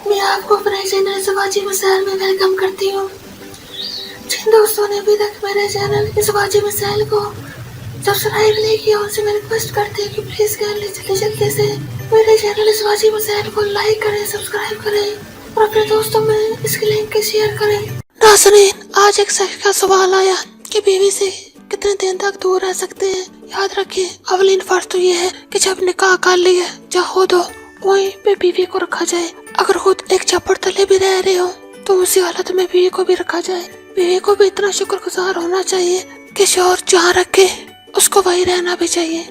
میں آپ کو اپنے چینل سماجی مسائل میں ویلکم کرتی ہوں۔ جن دوستوں نے ابھی تک میرے چینل سماجی مسائل کو سبسکرائب نہیں کیا ان سے میں ریکویسٹ کرتی ہوں کہ پلیز جلدی سے میرے چینل سماجی مسائل کو لائک کریں، سبسکرائب کریں اور اپنے دوستوں میں اس کی لنک شیئر کریں۔ ناظرین، آج ایک شخص کا سوال آیا کہ بیوی سے کتنے دن تک دور رہ سکتے ہیں۔ یاد رکھیں، اولین فرض تو یہ ہے کہ جب نکاح کر لیا جہاں خود ہو وہیں پہ بیوی کو رکھا جائے۔ اگر خود ایک چپڑ تلے بھی رہ رہے ہو تو اسی حالت میں بیوی کو بھی رکھا جائے۔ بیوی کو بھی اتنا شکر گزار ہونا چاہیے کہ شوہر جہاں رکھے اس کو وہی رہنا بھی چاہیے۔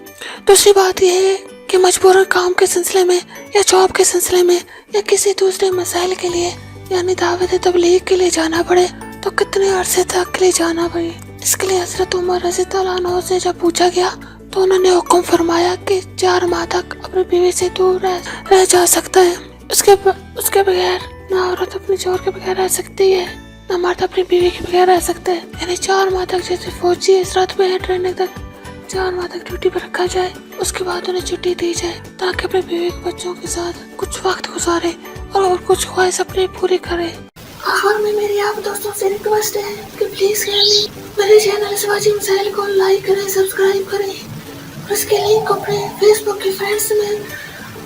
دوسری بات یہ ہے کہ مجبوراً کام کے سلسلے میں یا جاب کے سلسلے میں یا کسی دوسرے مسائل کے لیے یعنی دعوت تبلیغ کے لیے جانا پڑے تو کتنے عرصے تک کے لیے جانا پڑے۔ اس کے لیے حضرت عمر رضی اللہ عنہ سے جب پوچھا گیا تو انہوں نے حکم فرمایا کہ 4 ماہ تک اپنی بیوی سے دور رہ جا سکتا ہے۔ اس کے بغیر نہ عورت اپنے شوہر کے بغیر رہ سکتی ہے نہ مرد اپنی بیوی کے بغیر رہ سکتا ہے۔ یعنی 4 ماہ تک جیسے فوجی اس رات میں ہے ٹریننگ تک 4 ماہ تک ڈیوٹی پر رکھا جائے، اس کے بعد انہیں چھٹی دی جائے تاکہ اپنے بیوی کے بچوں کے ساتھ کچھ وقت گزارے اور کچھ خواہش اپنی پوری کرے۔ آخر میں میری آپ دوستوں سے ریکویسٹ ہے کہ پلیز میرے چینل سماجی مسائل کو لائک کریں، سبسکرائب کریں اور اس کے لنک کو اپنے فیس بک کے فرینڈس میں،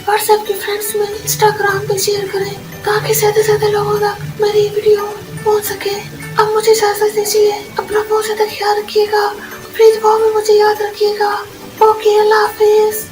واٹس ایپ کے فرینڈس میں، انسٹاگرام پہ شیئر کریں تاکہ زیادہ سے زیادہ لوگوں تک میری ویڈیو پہنچ سکے۔ اب مجھے اجازت دیجیے، اپنا بہت زیادہ خیال رکھیے گا، اپنی دعاؤں میں مجھے یاد رکھیے گا۔ اوکے، اللہ حافظ۔